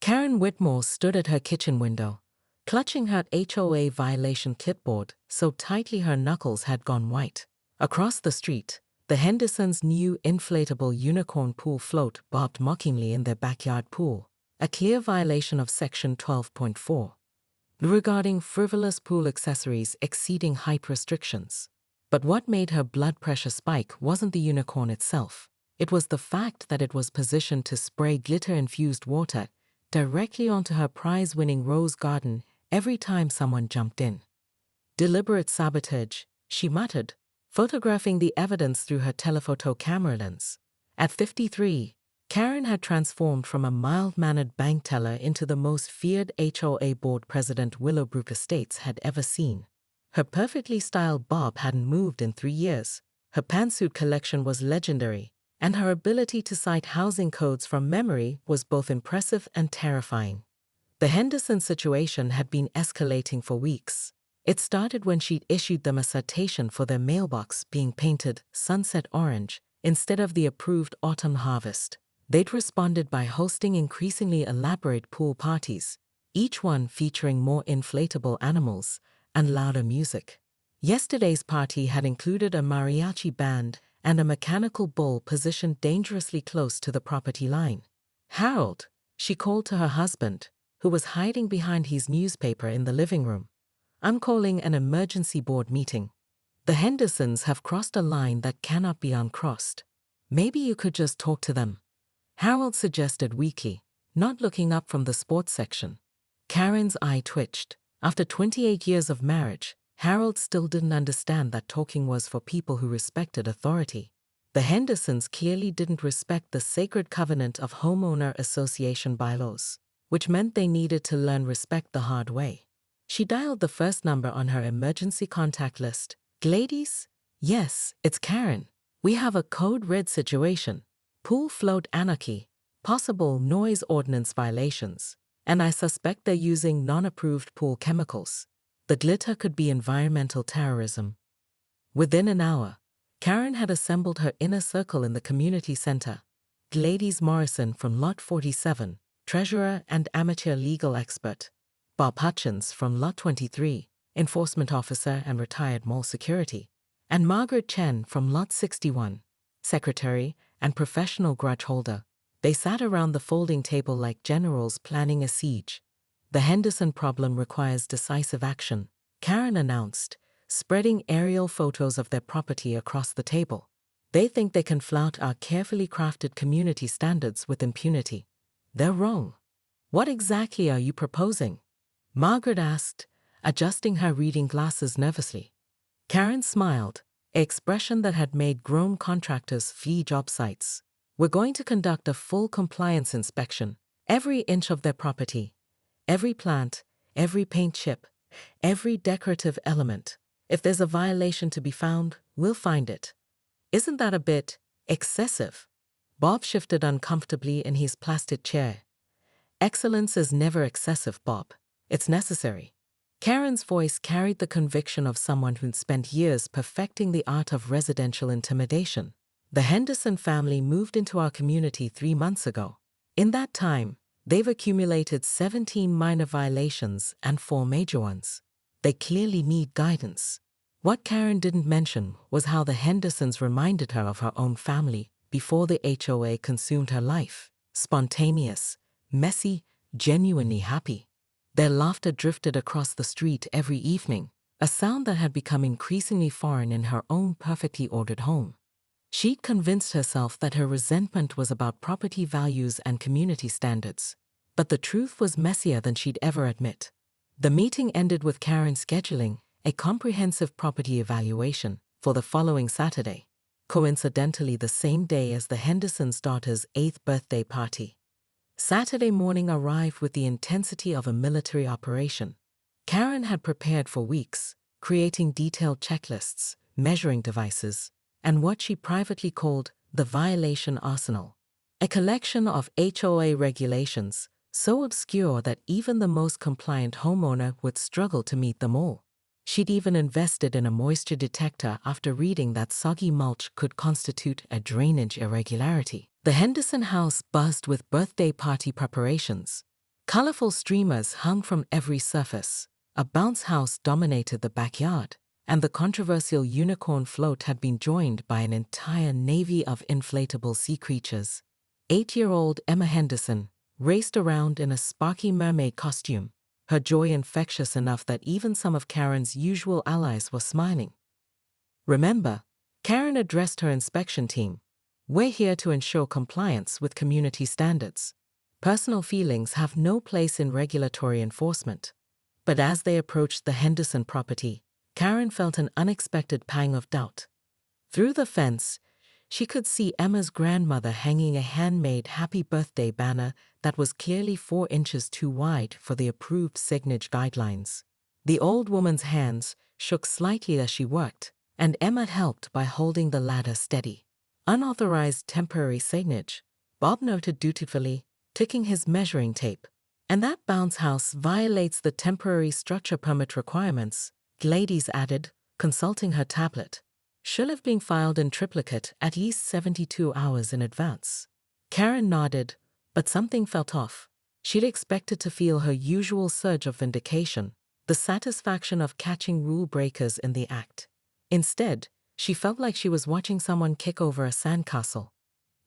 Karen Whitmore stood at her kitchen window, clutching her HOA violation clipboard so tightly her knuckles had gone white. Across the street, the Hendersons' new inflatable unicorn pool float bobbed mockingly in their backyard pool, a clear violation of Section 12.4, regarding frivolous pool accessories exceeding height restrictions. But what made her blood pressure spike wasn't the unicorn itself. It was the fact that it was positioned to spray glitter-infused water directly onto her prize-winning rose garden every time someone jumped in. Deliberate sabotage, she muttered, photographing the evidence through her telephoto camera lens. At 53, Karen had transformed from a mild-mannered bank teller into the most feared HOA board president Willowbrook Estates had ever seen. Her perfectly styled bob hadn't moved in 3 years, her pantsuit collection was legendary, and her ability to cite housing codes from memory was both impressive and terrifying. The Henderson situation had been escalating for weeks. It started when she'd issued them a citation for their mailbox being painted sunset orange instead of the approved autumn harvest. They'd responded by hosting increasingly elaborate pool parties, each one featuring more inflatable animals and louder music. Yesterday's party had included a mariachi band and a mechanical bull positioned dangerously close to the property line. "Harold," she called to her husband, who was hiding behind his newspaper in the living room. "I'm calling an emergency board meeting. The Hendersons have crossed a line that cannot be uncrossed. Maybe you could just talk to them," Harold suggested weakly, not looking up from the sports section. Karen's eye twitched. After 28 years of marriage, Harold still didn't understand that talking was for people who respected authority. The Hendersons clearly didn't respect the sacred covenant of homeowner association bylaws, which meant they needed to learn respect the hard way. She dialed the first number on her emergency contact list. "Ladies? Yes, it's Karen. We have a code red situation. Pool float anarchy, possible noise ordinance violations, and I suspect they're using non-approved pool chemicals. The glitter could be environmental terrorism." Within an hour, Karen had assembled her inner circle in the community center. Gladys Morrison from Lot 47, treasurer and amateur legal expert. Bob Hutchins from Lot 23, enforcement officer and retired mall security. And Margaret Chen from Lot 61, secretary and professional grudge holder. They sat around the folding table like generals planning a siege. "The Henderson problem requires decisive action," Karen announced, spreading aerial photos of their property across the table. "They think they can flout our carefully crafted community standards with impunity. They're wrong." "What exactly are you proposing?" Margaret asked, adjusting her reading glasses nervously. Karen smiled, an expression that had made grown contractors flee job sites. "We're going to conduct a full compliance inspection, every inch of their property. Every plant, every paint chip, every decorative element. If there's a violation to be found, we'll find it." "Isn't that a bit excessive?" Bob shifted uncomfortably in his plastic chair. "Excellence is never excessive, Bob. It's necessary." Karen's voice carried the conviction of someone who'd spent years perfecting the art of residential intimidation. "The Henderson family moved into our community 3 months ago. In that time, they've accumulated 17 minor violations and 4 major ones. They clearly need guidance." What Karen didn't mention was how the Hendersons reminded her of her own family before the HOA consumed her life. Spontaneous, messy, genuinely happy. Their laughter drifted across the street every evening, a sound that had become increasingly foreign in her own perfectly ordered home. She'd convinced herself that her resentment was about property values and community standards, but the truth was messier than she'd ever admit. The meeting ended with Karen scheduling a comprehensive property evaluation for the following Saturday, coincidentally the same day as the Hendersons' daughter's 8th birthday party. Saturday morning arrived with the intensity of a military operation. Karen had prepared for weeks, creating detailed checklists, measuring devices, and what she privately called the violation arsenal, a collection of HOA regulations so obscure that even the most compliant homeowner would struggle to meet them all. She'd even invested in a moisture detector after reading that soggy mulch could constitute a drainage irregularity. The Henderson house buzzed with birthday party preparations. Colorful streamers hung from every surface. A bounce house dominated the backyard, and the controversial unicorn float had been joined by an entire navy of inflatable sea creatures. 8-year-old Emma Henderson raced around in a sparky mermaid costume, her joy infectious enough that even some of Karen's usual allies were smiling. "Remember," Karen addressed her inspection team, "we're here to ensure compliance with community standards. Personal feelings have no place in regulatory enforcement." But as they approached the Henderson property, Karen felt an unexpected pang of doubt. Through the fence, she could see Emma's grandmother hanging a handmade happy birthday banner that was clearly 4 inches too wide for the approved signage guidelines. The old woman's hands shook slightly as she worked, and Emma helped by holding the ladder steady. "Unauthorized temporary signage," Bob noted dutifully, ticking his measuring tape. "And that bounce house violates the temporary structure permit requirements," Gladys added, consulting her tablet. "Should have been filed in triplicate at least 72 hours in advance." Karen nodded, but something felt off. She'd expected to feel her usual surge of vindication, the satisfaction of catching rule breakers in the act. Instead, she felt like she was watching someone kick over a sandcastle.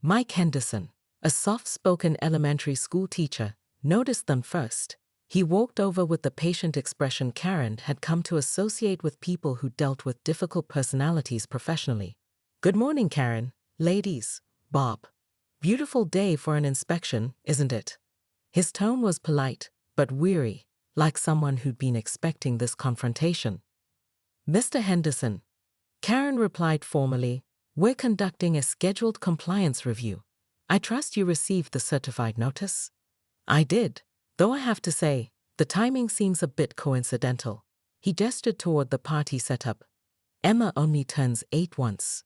Mike Henderson, a soft-spoken elementary school teacher, noticed them first. He walked over with the patient expression Karen had come to associate with people who dealt with difficult personalities professionally. "Good morning, Karen, ladies, Bob. Beautiful day for an inspection, isn't it?" His tone was polite, but weary, like someone who'd been expecting this confrontation. "Mr. Henderson," Karen replied formally, "we're conducting a scheduled compliance review. I trust you received the certified notice?" "I did, though I have to say, the timing seems a bit coincidental." He gestured toward the party setup. "Emma only turns 8 once.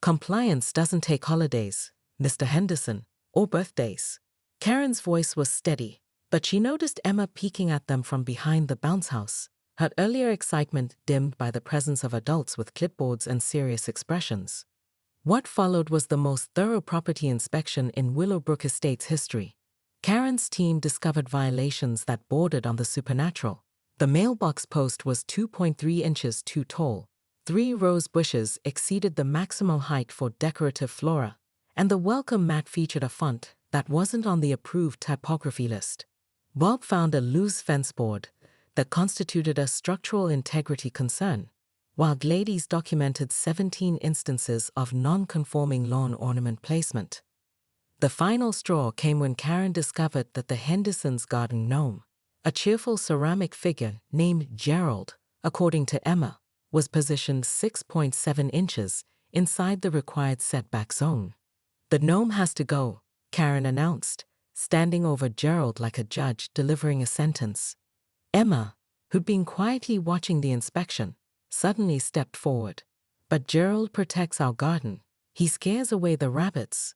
Compliance doesn't take holidays, Mr. Henderson, or birthdays." Karen's voice was steady, but she noticed Emma peeking at them from behind the bounce house, her earlier excitement dimmed by the presence of adults with clipboards and serious expressions. What followed was the most thorough property inspection in Willowbrook Estates history. Karen's team discovered violations that bordered on the supernatural. The mailbox post was 2.3 inches too tall, 3 rose bushes exceeded the maximum height for decorative flora, and the welcome mat featured a font that wasn't on the approved typography list. Bob found a loose fence board that constituted a structural integrity concern, while Gladys documented 17 instances of non-conforming lawn ornament placement. The final straw came when Karen discovered that the Hendersons' garden gnome, a cheerful ceramic figure named Gerald, according to Emma, was positioned 6.7 inches inside the required setback zone. "The gnome has to go," Karen announced, standing over Gerald like a judge delivering a sentence. Emma, who'd been quietly watching the inspection, suddenly stepped forward. "But Gerald protects our garden. He scares away the rabbits."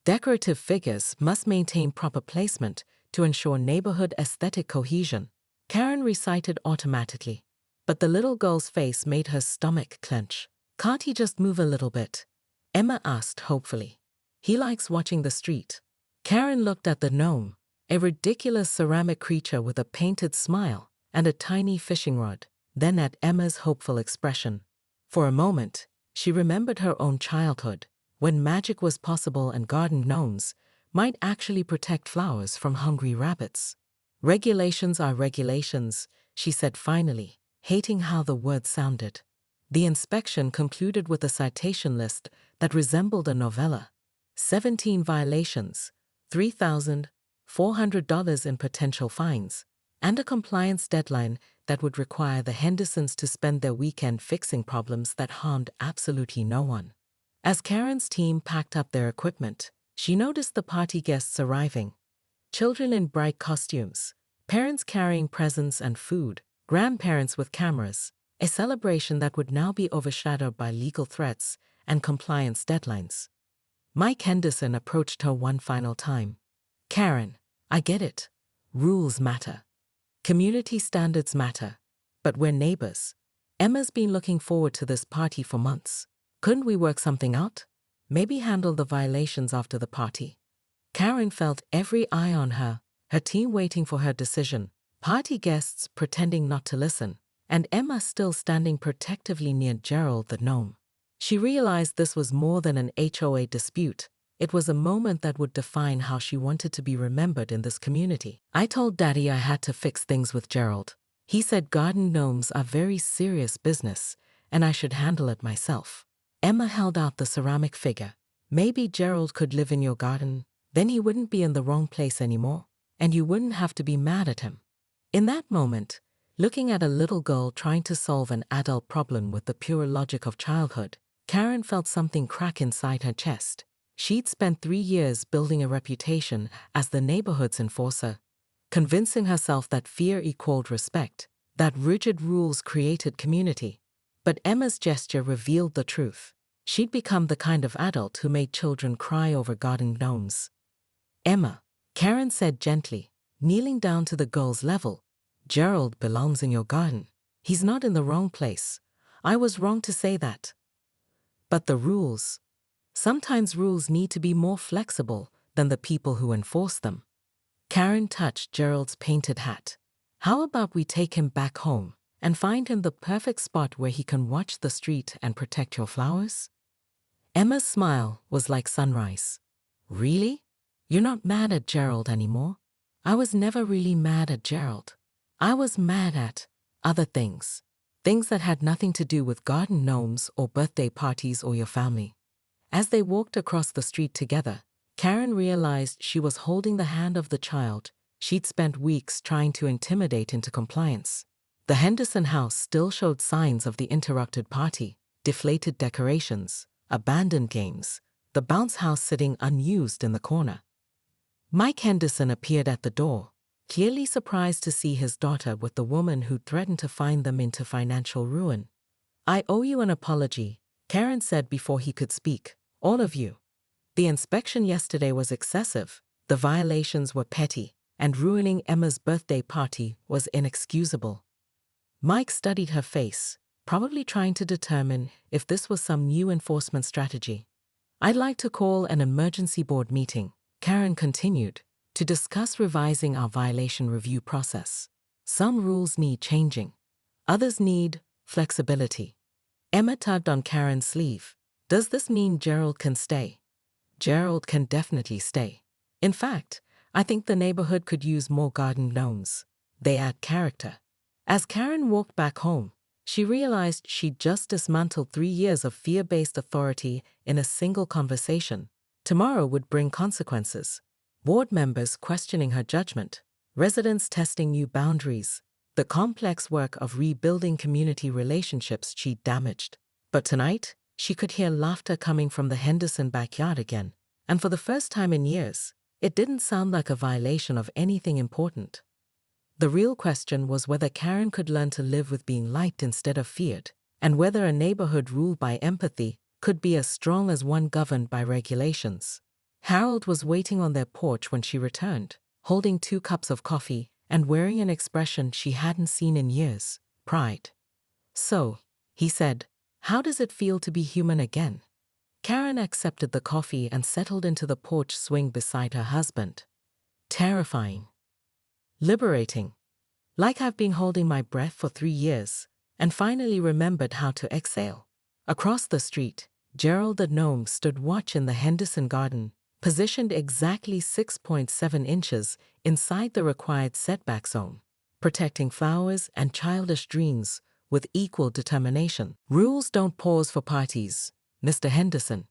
Decorative figures must maintain proper placement to ensure neighborhood aesthetic cohesion, Karen recited automatically. But the little girl's face made her stomach clench. "Can't he just move a little bit?" Emma asked hopefully. "He likes watching the street." Karen looked at the gnome, a ridiculous ceramic creature with a painted smile and a tiny fishing rod, then at Emma's hopeful expression. For a moment, she remembered her own childhood, when magic was possible and garden gnomes might actually protect flowers from hungry rabbits. "Regulations are regulations," she said finally, hating how the word sounded. The inspection concluded with a citation list that resembled a novella. 17 violations, $3,400 in potential fines, and a compliance deadline that would require the Hendersons to spend their weekend fixing problems that harmed absolutely no one. As Karen's team packed up their equipment, she noticed the party guests arriving. Children in bright costumes, parents carrying presents and food, grandparents with cameras, a celebration that would now be overshadowed by legal threats and compliance deadlines. Mike Henderson approached her one final time. "Karen, I get it. Rules matter. Community standards matter. But we're neighbors. Emma's been looking forward to this party for months. Couldn't we work something out? Maybe handle the violations after the party?" Karen felt every eye on her, her team waiting for her decision, party guests pretending not to listen, and Emma still standing protectively near Gerald the gnome. She realized this was more than an HOA dispute. It was a moment that would define how she wanted to be remembered in this community. I told Daddy I had to fix things with Gerald. He said garden gnomes are very serious business, and I should handle it myself. Emma held out the ceramic figure. Maybe Gerald could live in your garden, then he wouldn't be in the wrong place anymore, and you wouldn't have to be mad at him. In that moment, looking at a little girl trying to solve an adult problem with the pure logic of childhood, Karen felt something crack inside her chest. She'd spent 3 years building a reputation as the neighborhood's enforcer, convincing herself that fear equaled respect, that rigid rules created community. But Emma's gesture revealed the truth. She'd become the kind of adult who made children cry over garden gnomes. Emma, Karen said gently, kneeling down to the girl's level, Gerald belongs in your garden. He's not in the wrong place. I was wrong to say that. But the rules. Sometimes rules need to be more flexible than the people who enforce them. Karen touched Gerald's painted hat. How about we take him back home and find him the perfect spot where he can watch the street and protect your flowers? Emma's smile was like sunrise. Really? You're not mad at Gerald anymore? I was never really mad at Gerald. I was mad at other things. Things that had nothing to do with garden gnomes or birthday parties or your family. As they walked across the street together, Karen realized she was holding the hand of the child she'd spent weeks trying to intimidate into compliance. The Henderson house still showed signs of the interrupted party, deflated decorations, abandoned games, the bounce house sitting unused in the corner. Mike Henderson appeared at the door, clearly surprised to see his daughter with the woman who threatened to find them into financial ruin. I owe you an apology, Karen said before he could speak. All of you. The inspection yesterday was excessive, the violations were petty, and ruining Emma's birthday party was inexcusable. Mike studied her face, probably trying to determine if this was some new enforcement strategy. I'd like to call an emergency board meeting, Karen continued, to discuss revising our violation review process. Some rules need changing. Others need flexibility. Emma tugged on Karen's sleeve. Does this mean Gerald can stay? Gerald can definitely stay. In fact, I think the neighborhood could use more garden gnomes. They add character. As Karen walked back home, she realized she'd just dismantled 3 years of fear-based authority in a single conversation. Tomorrow would bring consequences. Board members questioning her judgment, residents testing new boundaries, the complex work of rebuilding community relationships she'd damaged. But tonight, she could hear laughter coming from the Henderson backyard again, and for the first time in years, it didn't sound like a violation of anything important. The real question was whether Karen could learn to live with being liked instead of feared, and whether a neighborhood ruled by empathy could be as strong as one governed by regulations. Harold was waiting on their porch when she returned, holding 2 cups of coffee and wearing an expression she hadn't seen in years, pride. So, he said, how does it feel to be human again? Karen accepted the coffee and settled into the porch swing beside her husband. Terrifying. Liberating. Like I've been holding my breath for 3 years and finally remembered how to exhale. Across the street, Gerald the gnome stood watch in the Henderson garden, positioned exactly 6.7 inches inside the required setback zone, protecting flowers and childish dreams with equal determination. Rules don't pause for parties, Mr. Henderson,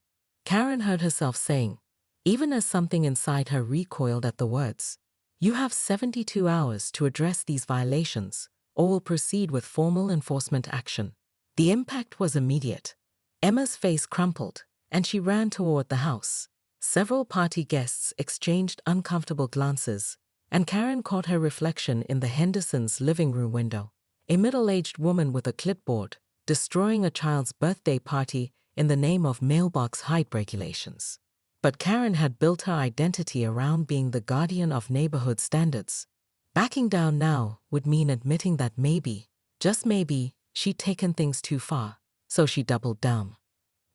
Karen heard herself saying, even as something inside her recoiled at the words. You have 72 hours to address these violations, or will proceed with formal enforcement action. The impact was immediate. Emma's face crumpled, and she ran toward the house. Several party guests exchanged uncomfortable glances, and Karen caught her reflection in the Hendersons' living room window. A middle-aged woman with a clipboard, destroying a child's birthday party in the name of mailbox height regulations. But Karen had built her identity around being the guardian of neighborhood standards. Backing down now would mean admitting that maybe, just maybe, she'd taken things too far, so she doubled down.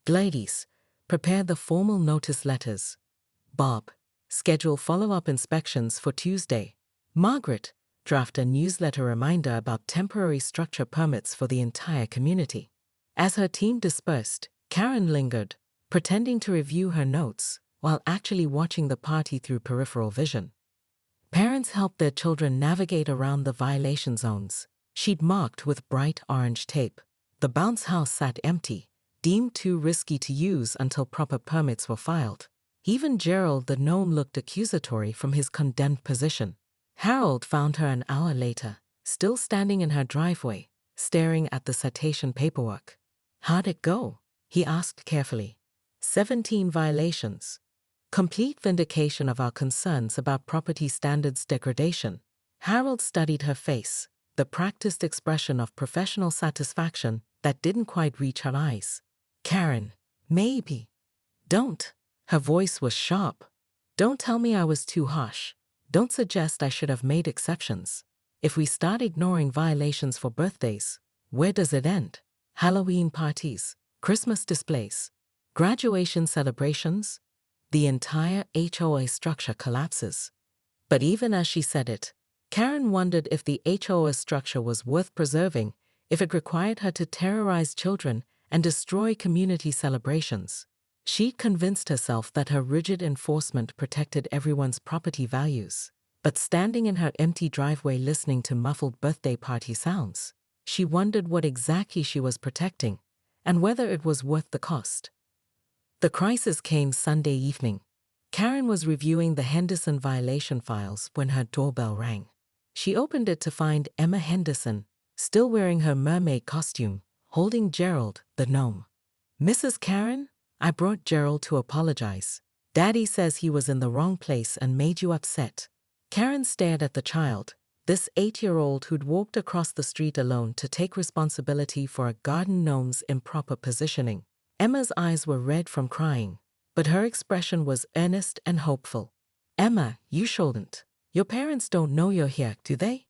Ladies, prepare the formal notice letters. Bob, schedule follow-up inspections for Tuesday. Margaret, draft a newsletter reminder about temporary structure permits for the entire community. As her team dispersed, Karen lingered, pretending to review her notes while actually watching the party through peripheral vision. Parents helped their children navigate around the violation zones, she'd marked with bright orange tape. The bounce house sat empty, deemed too risky to use until proper permits were filed. Even Gerald the gnome looked accusatory from his condemned position. Harold found her an hour later, still standing in her driveway, staring at the citation paperwork. "How'd it go?" he asked carefully. 17 violations. Complete vindication of our concerns about property standards degradation. Harold studied her face, the practiced expression of professional satisfaction that didn't quite reach her eyes. "Karen, maybe." "Don't." Her voice was sharp. "Don't tell me I was too harsh. Don't suggest I should have made exceptions. If we start ignoring violations for birthdays, where does it end? Halloween parties, Christmas displays, graduation celebrations? The entire HOA structure collapses." But even as she said it, Karen wondered if the HOA structure was worth preserving, if it required her to terrorize children and destroy community celebrations. She'd convinced herself that her rigid enforcement protected everyone's property values. But standing in her empty driveway listening to muffled birthday party sounds, she wondered what exactly she was protecting and whether it was worth the cost. The crisis came Sunday evening. Karen was reviewing the Henderson violation files when her doorbell rang. She opened it to find Emma Henderson, still wearing her mermaid costume, holding Gerald, the gnome. "Mrs. Karen, I brought Gerald to apologize. Daddy says he was in the wrong place and made you upset." Karen stared at the child, this 8-year-old who'd walked across the street alone to take responsibility for a garden gnome's improper positioning. Emma's eyes were red from crying, but her expression was earnest and hopeful. "Emma, you shouldn't. Your parents don't know you're here, do they?"